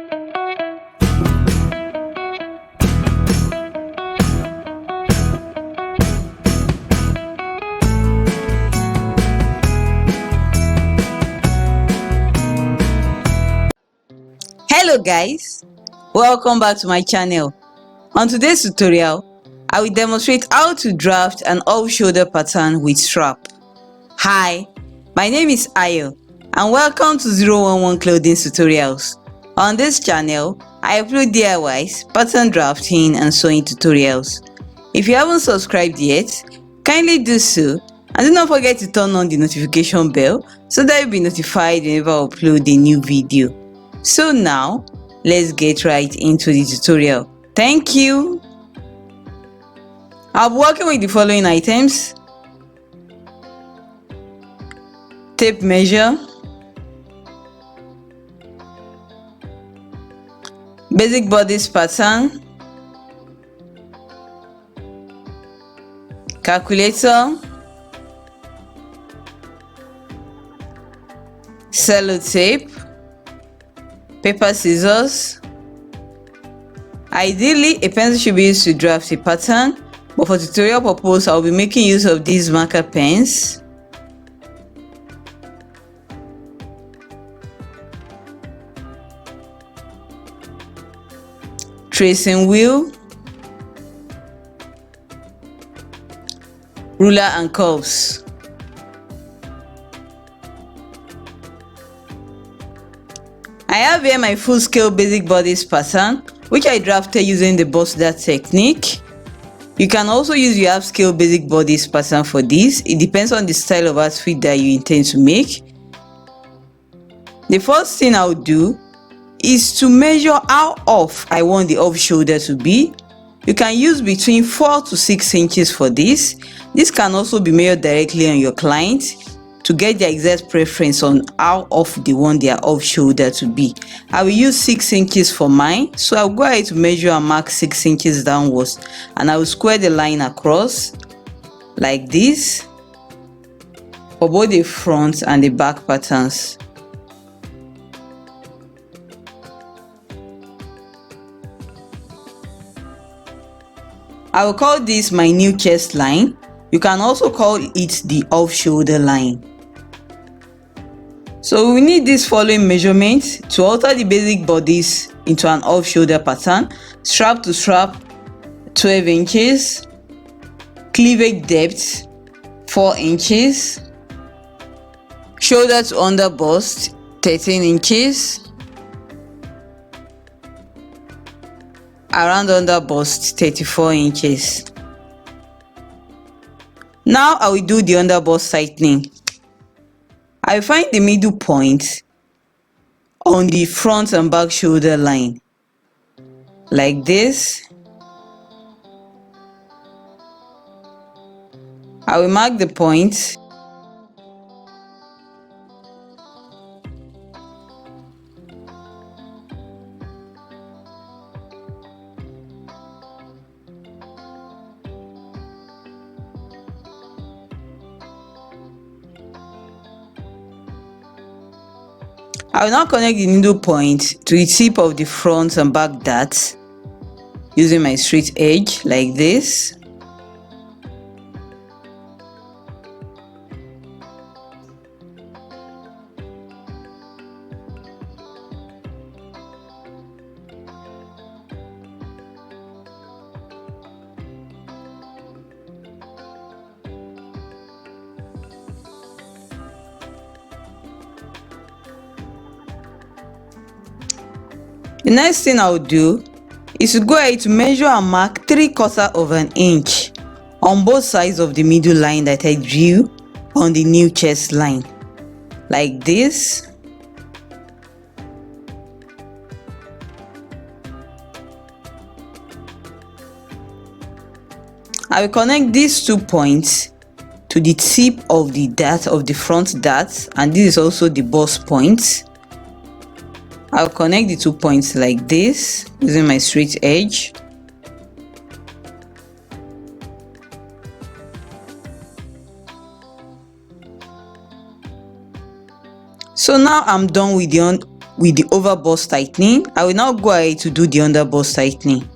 Hello guys, welcome back to my channel. On today's tutorial, I will demonstrate how to draft an off-shoulder pattern with strap. Hi, my name is Ayo and welcome to 011 Clothing Tutorials. On this channel, I upload DIYs, pattern drafting and sewing tutorials. If you haven't subscribed yet, kindly do so and do not forget to turn on the notification bell so that you'll be notified whenever I upload a new video. So now, let's get right into the tutorial. Thank you. I'll be working with the following items: tape measure, basic bodice pattern, calculator, sellotape, paper, scissors. Ideally, a pencil should be used to draft a pattern, but for tutorial purpose, I'll be making use of these marker pens. Tracing wheel, ruler and curves. I have here my full scale basic bodice pattern, which I drafted using the bust dart technique. You can also use your half scale basic bodice pattern for this. It depends on the style of outfit that you intend to make. The first thing I'll do is to measure how off I want the off shoulder to be. You can use between 4 to 6 inches for this. This can also be measured directly on your client to get their exact preference on how off they want their off shoulder to be. I will use 6 inches for mine, so I'll go ahead to measure and mark 6 inches downwards, and I will square the line across like this for both the front and the back patterns. I will call this my new chest line. You can also call it the off shoulder line. So we need this following measurement to alter the basic bodice into an off shoulder pattern: strap to strap 12 inches, cleavage depth 4 inches, shoulder to under bust 13 inches, around under bust 34 inches. Now I will do the under bust tightening. I find the middle point on the front and back shoulder line like this. I will mark the point. I will now connect the needle point to the tip of the front and back darts using my straight edge like this. The next thing I'll do is to go ahead to measure and mark 3/4 of an inch on both sides of the middle line that I drew on the new chest line like this. I will connect these 2 points to the tip of the dart of the front dart, and this is also the bust point. I'll connect the 2 points like this using my straight edge. So now I'm done with with the over bust tightening, I will now go ahead to do the under bust tightening.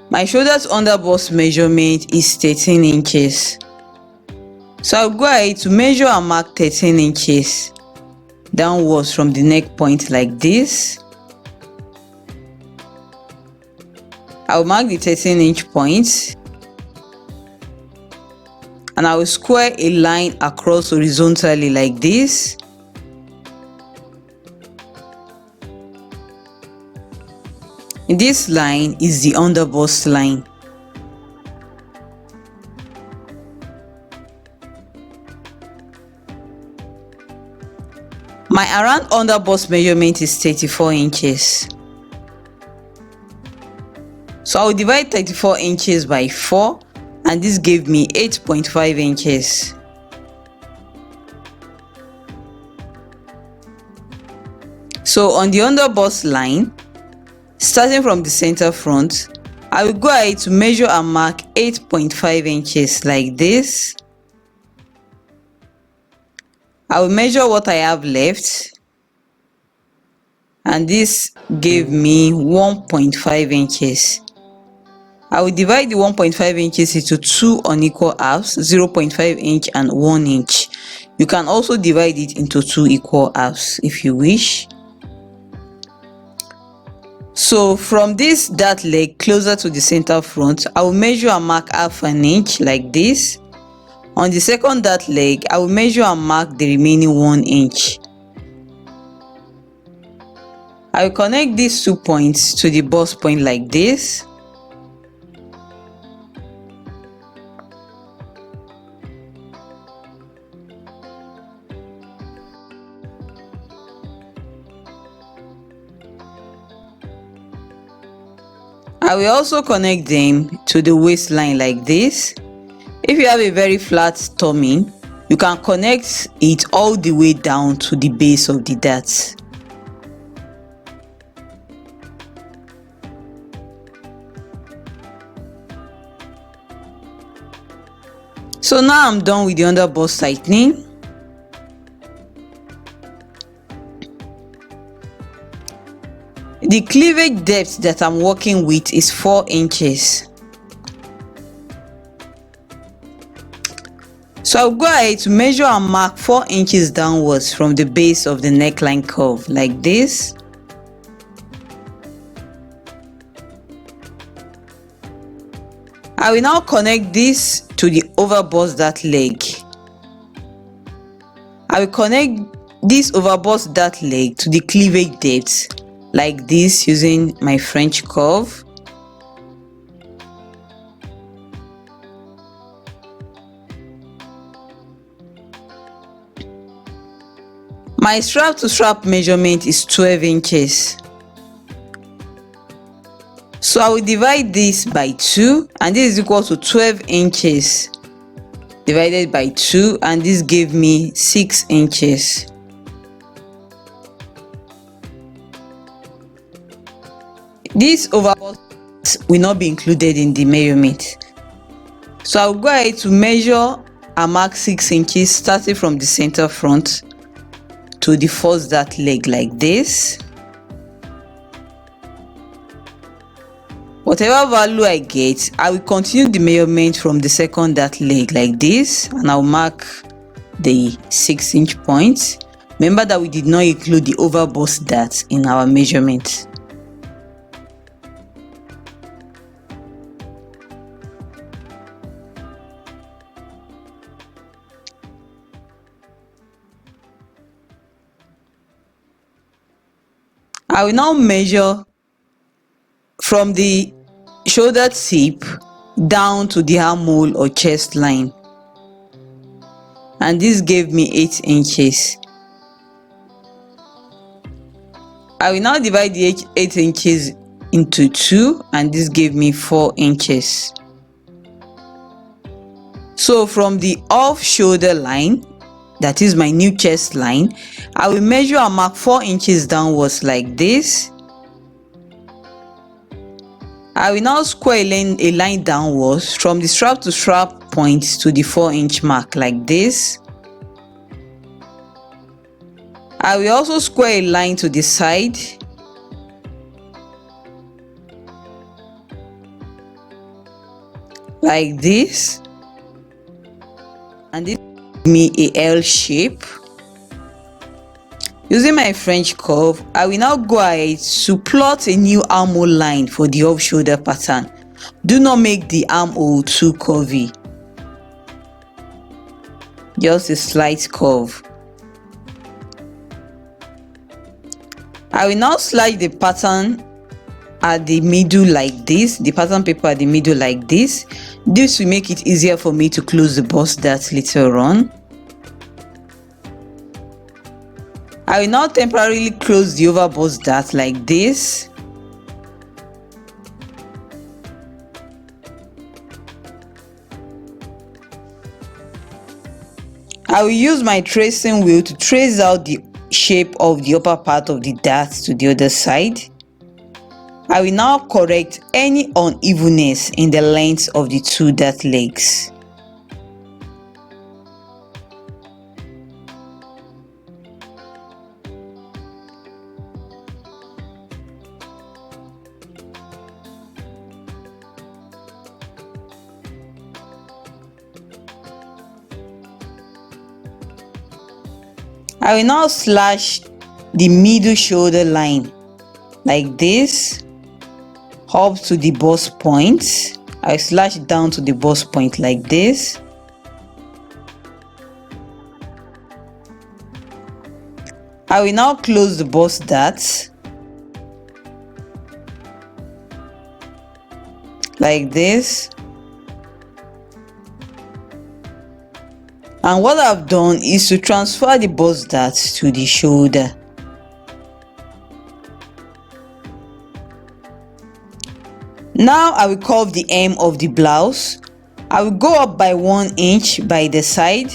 My shoulders under bust measurement is 13 inches. So I'll go ahead to measure and mark 13 inches downwards from the neck point like this. I'll mark the 13-inch point and I will square a line across horizontally like this. This line is the under bust line. My around under bust measurement is 34 inches. So I will divide 34 inches by 4 and this gave me 8.5 inches. So on the under bust line, starting from the center front, I will go ahead to measure and mark 8.5 inches like this. I will measure what I have left and this gave me 1.5 inches. I will divide the 1.5 inches into 2 unequal halves, 0.5 inch and 1 inch. You can also divide it into 2 equal halves if you wish. So from this dart leg closer to the center front, I will measure and mark half an inch like this. On the second dart leg, I will measure and mark the remaining 1 inch. I will connect these 2 points to the bust point like this. I will also connect them to the waistline like this. If you have a very flat tummy, you can connect it all the way down to the base of the dart. So now I'm done with the under bust tightening. The cleavage depth that I'm working with is 4 inches. So I'll go ahead to measure and mark 4 inches downwards from the base of the neckline curve like this. I will now connect this to the over bust dart leg. I will connect this over bust dart leg to the cleavage depth like this using my French curve. My strap to strap measurement is 12 inches. So I will divide this by 2 and this is equal to 12 inches divided by 2 and this gave me 6 inches. This overbust will not be included in the measurement. So I'll go ahead to measure and mark 6 inches starting from the center front to the first dart leg like this. Whatever value I get, I will continue the measurement from the second dart leg like this and I'll mark the 6-inch point. Remember that we did not include the overbust dart in our measurement. I will now measure from the shoulder tip down to the armhole or chest line and this gave me 8 inches. I will now divide the 8 inches into 2 and this gave me 4 inches. So from the off shoulder line, that is my new chest line, I will measure and mark 4 inches downwards like this. I will now square a line downwards from the strap to strap point to the 4-inch mark like this. I will also square a line to the side like this, and this gives me a L shape. Using my French curve, I will now go ahead to plot a new armhole line for the off shoulder pattern. Do not make the armhole too curvy, just a slight curve. I will now slide the pattern at the middle like this, the pattern paper at the middle like this. This will make it easier for me to close the bust dart later on. I will now temporarily close the over bust dart like this. I will use my tracing wheel to trace out the shape of the upper part of the dart to the other side. I will now correct any unevenness in the length of the two dart legs. I will now slash the middle shoulder line like this up to the bust point. I will slash it down to the bust point like this. I will now close the bust dart like this. And what I've done is to transfer the bust dart to the shoulder. Now I will curve the hem of the blouse. I will go up by 1 inch by the side,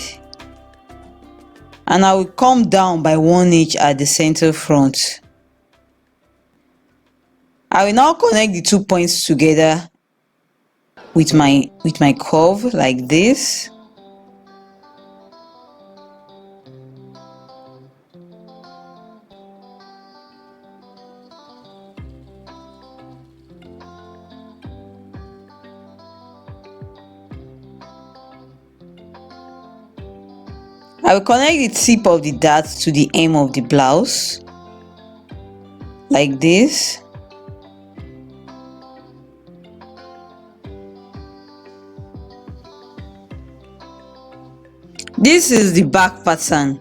and I will come down by 1 inch at the center front. I will now connect the 2 points together with my curve like this. I will connect the tip of the dart to the hem of the blouse like this. This is the back pattern.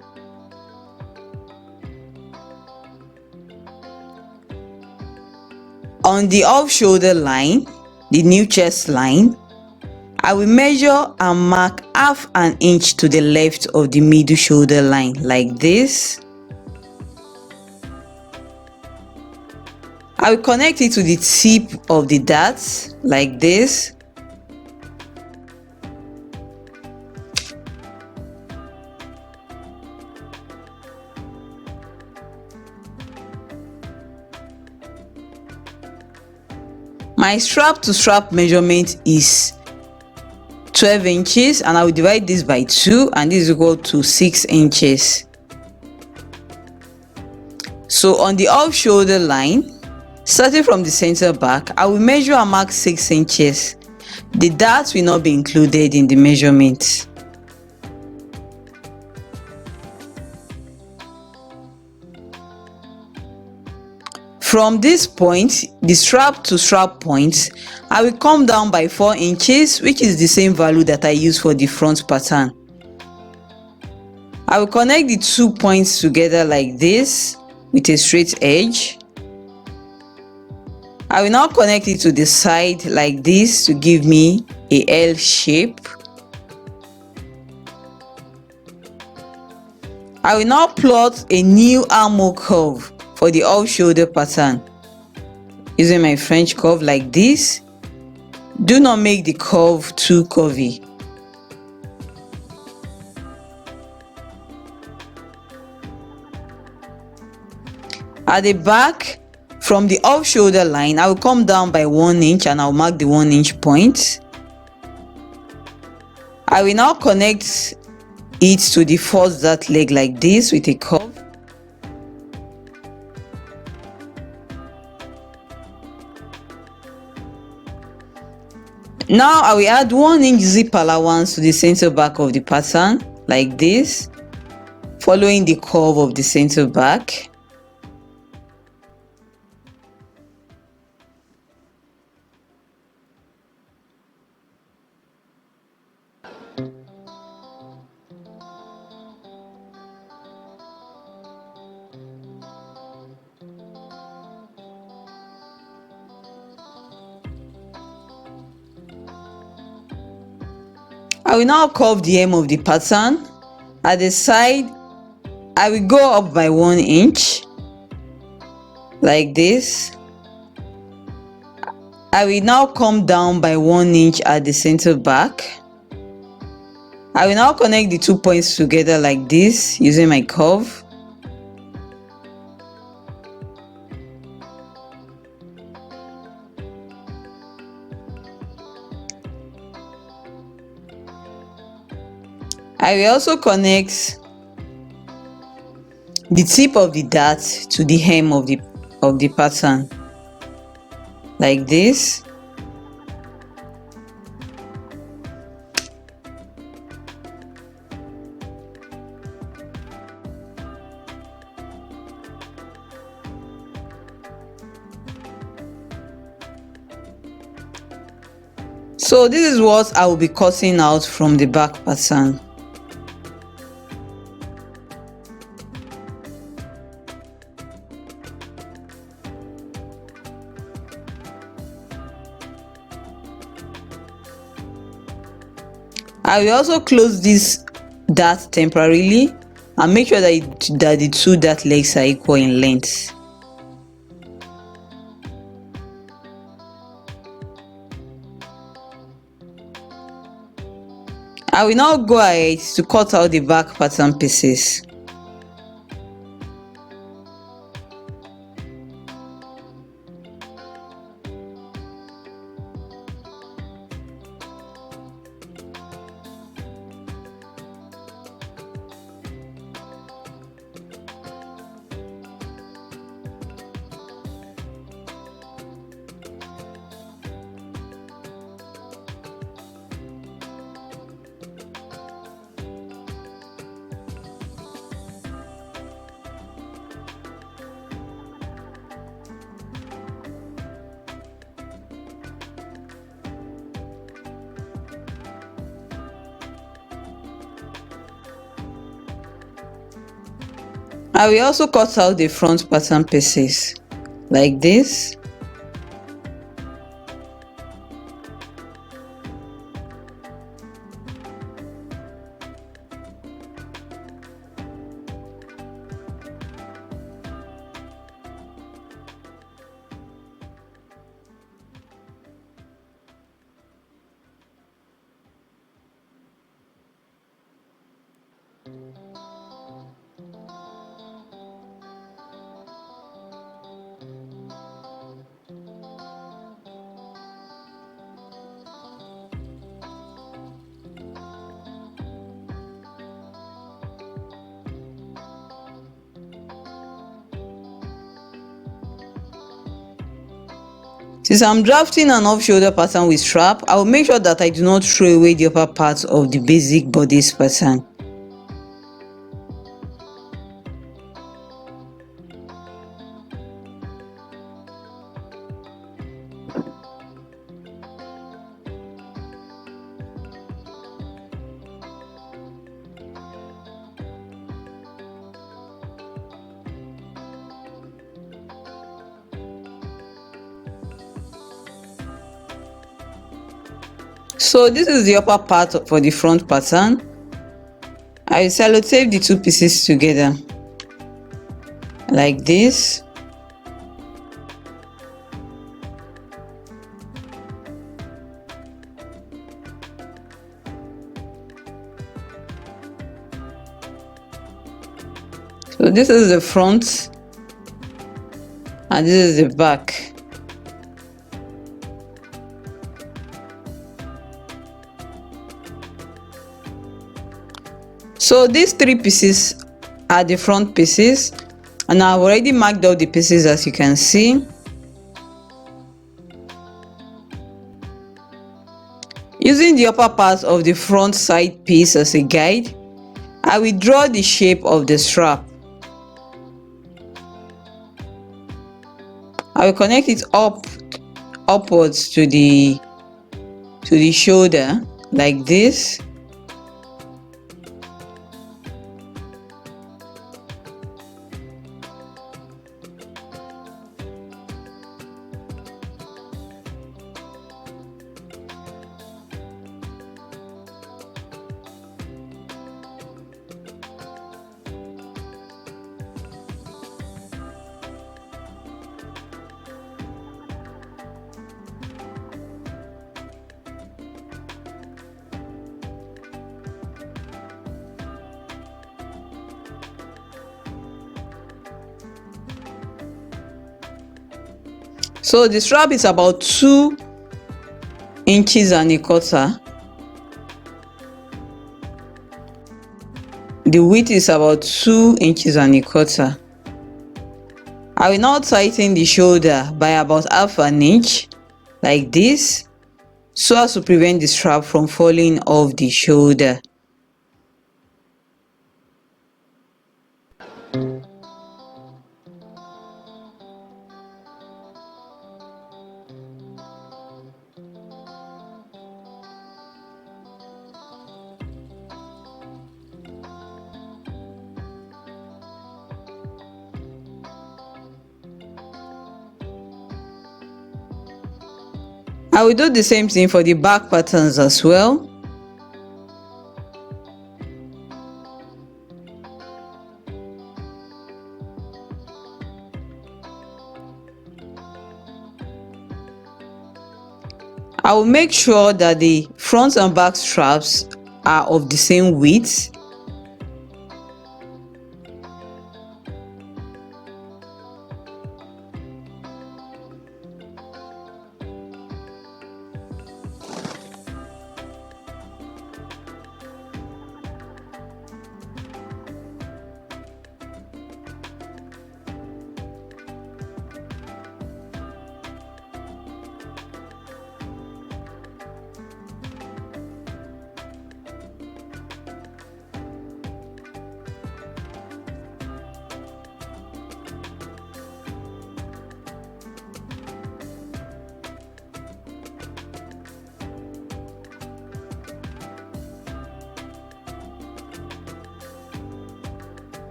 On the off shoulder line, the new chest line, I will measure and mark half an inch to the left of the middle shoulder line like this. I will connect it to the tip of the dart like this. My strap to strap measurement is 12 inches, and I will divide this by 2, and this is equal to 6 inches. So on the off shoulder line, starting from the center back, I will measure and mark 6 inches. The dart will not be included in the measurement. From this point, the strap to strap point, I will come down by 4 inches, which is the same value that I use for the front pattern. I will connect the 2 points together like this with a straight edge. I will now connect it to the side like this to give me a L shape. I will now plot a new armhole curve for the off shoulder pattern using my French curve like this. Do not make the curve too curvy. At the back, from the off shoulder line, I will come down by 1 inch and I'll mark the 1 inch point. I will now connect it to the first dart leg like this with a curve. Now I will add 1-inch zip allowance to the center back of the pattern like this, following the curve of the center back. I will now curve the hem of the pattern. At the side, I will go up by 1 inch like this. I will now come down by 1 inch at the center back. I will now connect the 2 points together like this using my curve. I will also connect the tip of the dart to the hem of the pattern like this. So this is what I will be cutting out from the back pattern. I will also close this dart temporarily and make sure that the 2 dart legs are equal in length. I will now go ahead to cut out the back pattern pieces. I will also cut out the front pattern pieces like this. Since I'm drafting an off-shoulder pattern with strap, I will make sure that I do not throw away the upper part of the basic bodice pattern. So this is the upper part for the front pattern. I will sellotape the 2 pieces together like this. So this is the front and this is the back. So these 3 pieces are the front pieces, and I've already marked out the pieces as you can see. Using the upper part of the front side piece as a guide, I will draw the shape of the strap. I will connect it upwards to the shoulder like this. So the strap is about 2 inches and a quarter. The width is about 2 inches and a quarter. I will now tighten the shoulder by about half an inch like this, so as to prevent the strap from falling off the shoulder. I will do the same thing for the back patterns as well. I will make sure that the front and back straps are of the same width.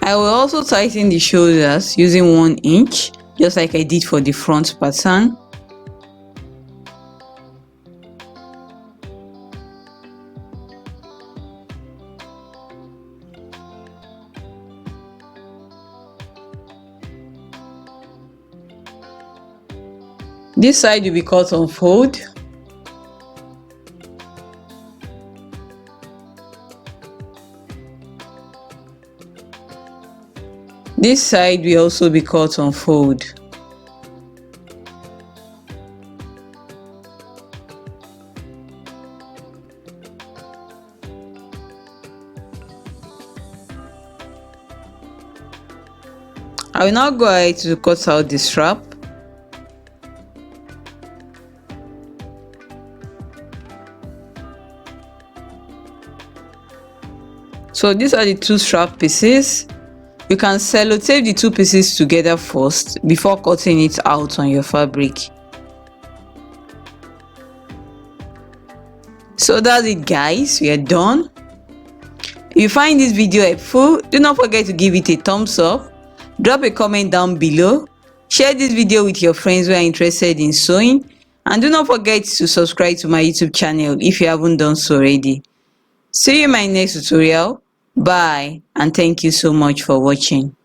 I will also tighten the shoulders using 1 inch, just like I did for the front pattern. This side will be cut on fold. This side will also be cut on fold. I will now go ahead to cut out the strap. So these are the 2 strap pieces. You can sellotape the 2 pieces together first before cutting it out on your fabric. So that's it, guys. We are done. If you find this video helpful, do not forget to give it a thumbs up, drop a comment down below, share this video with your friends who are interested in sewing, and do not forget to subscribe to my YouTube channel if you haven't done so already. See you in my next tutorial. Bye, and thank you so much for watching.